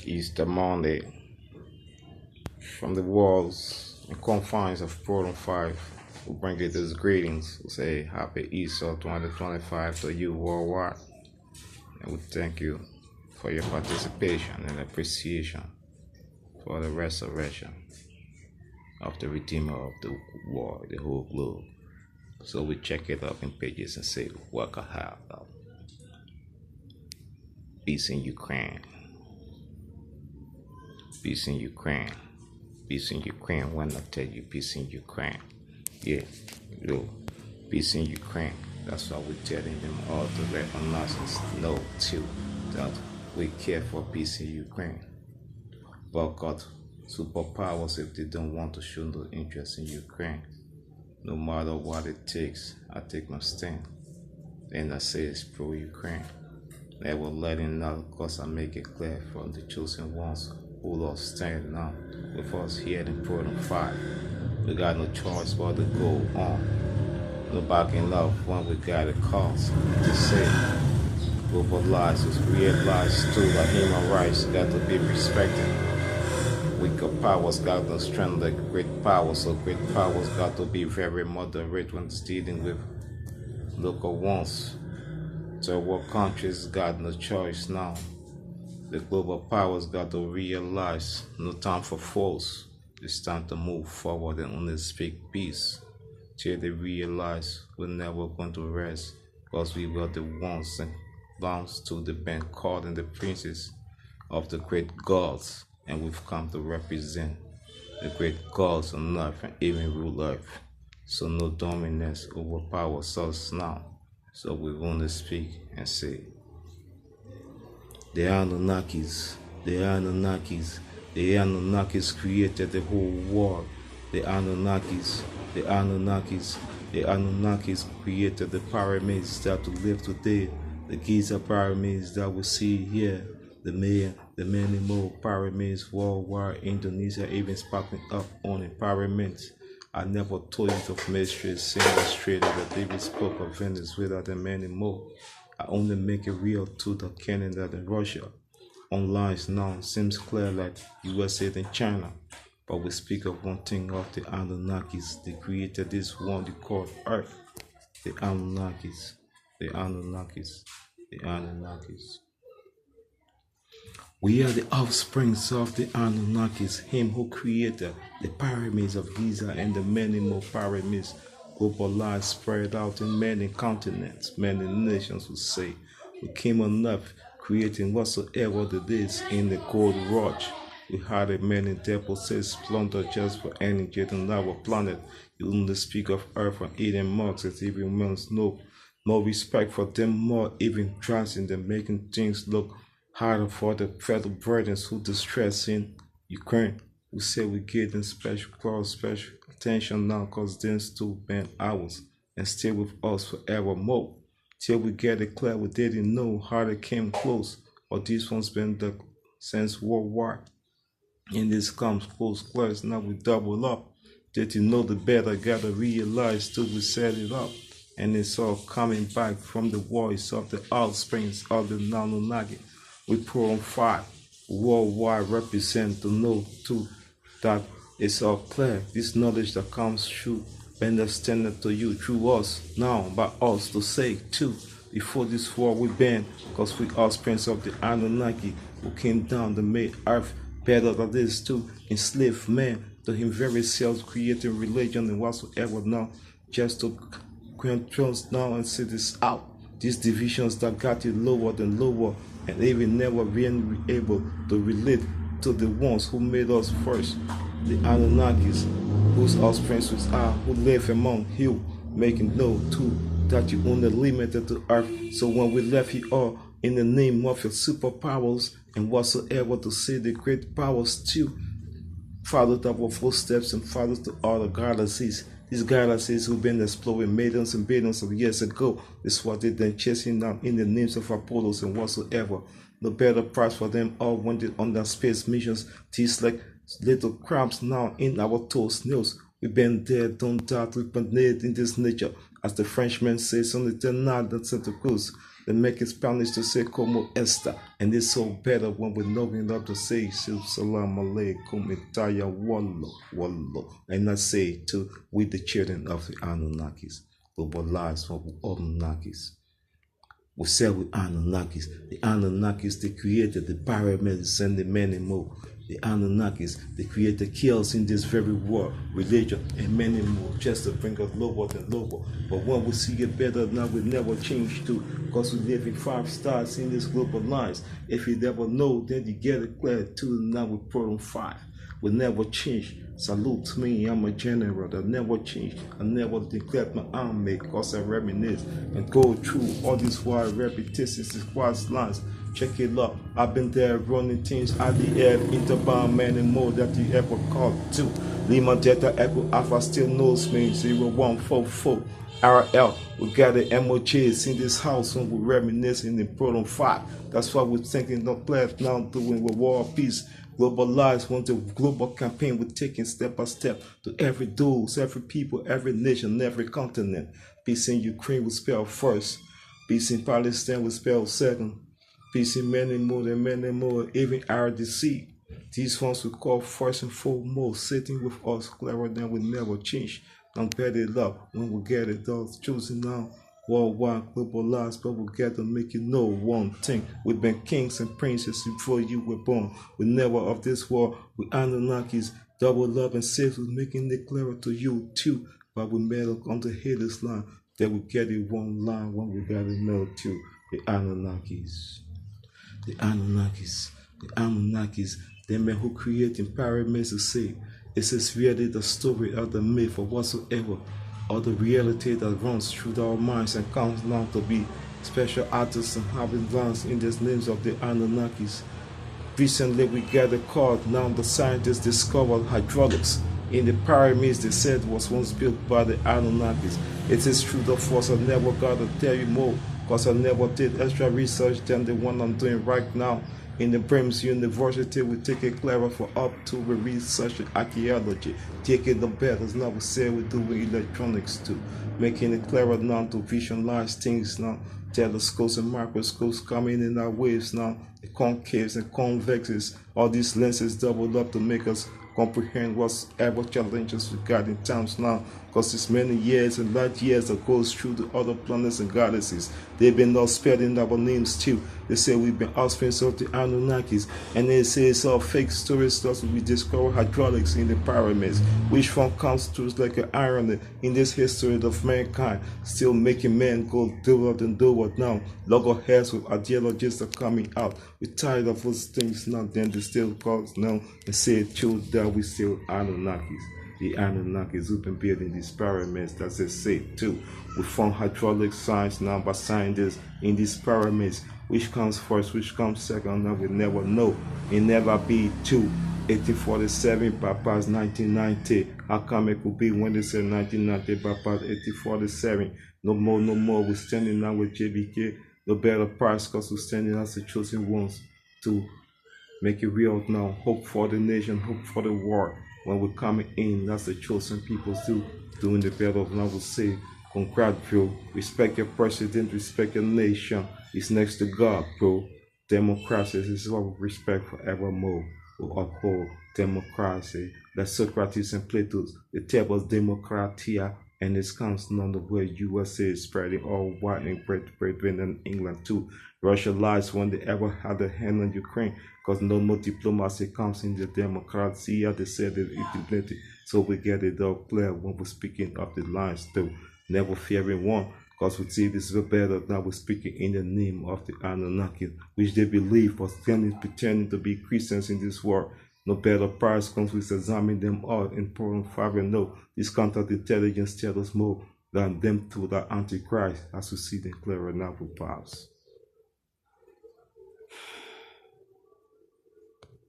Easter Monday from the walls and confines of Portal 5. We bring you these greetings. We say Happy Easter 2025 to you worldwide. And we thank you for your participation and appreciation for the resurrection of the Redeemer of the world, the whole globe. So we check it up in pages and say, what I have peace in Ukraine. Peace in Ukraine. Peace in Ukraine. When I tell you peace in Ukraine. Yeah, yo, peace in Ukraine. That's why we're telling them all to let us know too that we care for peace in Ukraine. Boycott superpowers if they don't want to show no interest in Ukraine. No matter what it takes, I take my stand. And I say it's pro-Ukraine. Never letting out, because I make it clear from the chosen ones who lost stand now with us here in Portal 5. We got no choice but to go on. No backing up when we got a cause to say. Globalize is realized too that human rights got to be respected. Weaker powers got no strength like great powers, so great powers got to be very moderate when it's dealing with local ones. So what countries got no choice now? The global powers got to realize no time for force. It's time to move forward and only speak peace. Till they realize we're never going to rest, because we were the ones and belongs to the band called and the princes of the great gods, and we've come to represent the great gods on earth and even rule earth. So no dominance overpowers us now. So we want to speak and say, the Anunnakis created the whole world. The Anunnakis created the pyramids that we live today. The Giza pyramids that we see here. The many more pyramids worldwide. Indonesia even sparking up on the pyramids. I never told you of mysteries, single straight that David spoke of Venezuela and many more. I only make it real to the Canada and Russia. Online now seems clear like USA and China. But we speak of one thing of the Anunnakis. They created this one they call Earth. The Anunnakis. We are the offsprings of the Anunnakis, him who created the pyramids of Giza and the many more pyramids, globalized, spread out in many continents, many nations would say. We came on earth, creating whatsoever that is in the gold rush. We had a many deposits plundered just for energy on our planet. You only speak of earth and eating marks as even one's no respect for them, more even dressing them, making things look harder for the fellow brethren who distress in Ukraine. We say we give them special attention now, because them still been ours and stay with us forevermore. Till we get it clear, we didn't know how they came close, but this one's been the since World War. And this comes close, now we double up. Did you know the better, gotta realize till we set it up. And it's all coming back from the voice of the offsprings of the Anunnaki. We pour on fire, worldwide represent to know too that it's all clear. This knowledge that comes through, understanding to you through us now, by us to say too. Before this war we been, because we offsprings of the Anunnaki who came down to make earth better than this too. Enslaved man to him very self, creating religion and whatsoever now, just to control now and see this out. These divisions that got it lower than lower, and even never being able to relate to the ones who made us first, the Anunnakis, whose offsprings we are, who live among you, making known too that you only limited to earth. So when we left you all in the name of your superpowers and whatsoever to say the great powers too, followed our footsteps and followed to all the galaxies. These galaxies who've been exploring millions and billions of years ago. This is what they've been chasing down in the names of Apollos and whatsoever. No better price for them all when they're on their space missions. These like little crabs now in our toes nails. We've been there, don't doubt, we've been made in this nature. As the Frenchman says on the Tenard and Santa Cruz. They make it Spanish to say como esta. And it's so better when we're knowing up to say salam alaikum itaya wallo wallo. And I say to we the children of the Anunnakis, global lives from Anunnakis. We said with Anunnakis. The Anunnakis, they created the pyramids and the many more. The Anunnakis, they created chaos in this very world, religion, and many more, just to bring us lower and lower. But when we see it better now, we never change too, because we live in 5 stars in this global lines. If you never know, then you get it clear too. Now we put on 5. We never change. Salute me, I'm a general that never change. I never declare my army because I reminisce and go through all these wild repetitions, these wild lines. Check it up. I've been there running things at the air, interbound man and more that you ever called to. Lima Delta Echo Alpha still knows me 0144. RL, we got the MOJs in this house when we're reminiscing in Proton 5. That's why we're thinking of players now doing the war of peace. Globalized want the global campaign we're taking step by step to every dose, every people, every nation, every continent. Peace in Ukraine will spell first. Peace in Palestine will spell second. Peace in many more, even RDC. These ones we call first and foremost, sitting with us, clearer than we never change. Don't bet it up when we get it, those choosing now. Worldwide, globalized, but we'll get to make you know one thing. We've been kings and princes before you were born. We never of this world. We Anunnakis, double love and safe with making it clearer to you too. But we made up on the haters line. That we get it one line when we got to know too. The Anunnakis. The Anunnakis. The Anunnakis. The men who created pyramids to say, is this really the story of the myth or whatsoever, or the reality that runs through our minds and comes down to be special artists and having advanced in the names of the Anunnakis. Recently we got a card, now the scientists discovered hydraulics in the pyramids they said was once built by the Anunnakis. It is true, the force I never got to tell you more, because I never did extra research than the one I'm doing right now. In the Brems University, we take it clever for up to we research and archaeology. Taking the better, now we say we do with electronics too. Making it clever now to visualize things now. Telescopes and microscopes coming in our waves now. The concaves and convexes, all these lenses doubled up to make us comprehend whatever challenges we got in times now, because it's many years and light years that goes through the other planets and galaxies. They've been not spelling our names too. They say we've been offspring of the Anunnakis, and they say it's all fake stories that we discover hydraulics in the pyramids, which one comes through like an irony in this history of mankind, still making men go do what and do what now. Loggerheads with ideologists are coming out. We're tired of those things now, then they still call us now and say true that we still Anunnakis. The Anunnakis who've been building these pyramids, that's they say too. We found hydraulic science now by scientists in these pyramids. Which comes first, which comes second, now we never know. It never be two. 1847 bypass 1990. How come it could be when they said 1990 bypass 1847? No more, no more. We're standing now with JBK. No better price because we're standing as the chosen ones to make it real now. Hope for the nation, hope for the world. When we're coming in, that's the chosen people do. Doing the better of now will say, congrats, bro. Respect your president, respect your nation. It's next to God, bro. Democracy is what we respect forevermore. We uphold democracy. Like Socrates and Plato, the tables democratia, and it comes none the way USA is spreading all white and Great Britain and England too. Russia lies when they ever had a hand on Ukraine, because no more diplomacy comes in the democracy. They said that it implemented, so we get it all clear when we're speaking of the lines too. Never fearing one, because we see this is better. Now we're speaking in the name of the Anunnaki, which they believe was pretending to be Christians in this world. No better price comes with examining them all in Proton 5 and no. This counterintelligence tells us more than them to the Antichrist, as we see them clearer now with powers.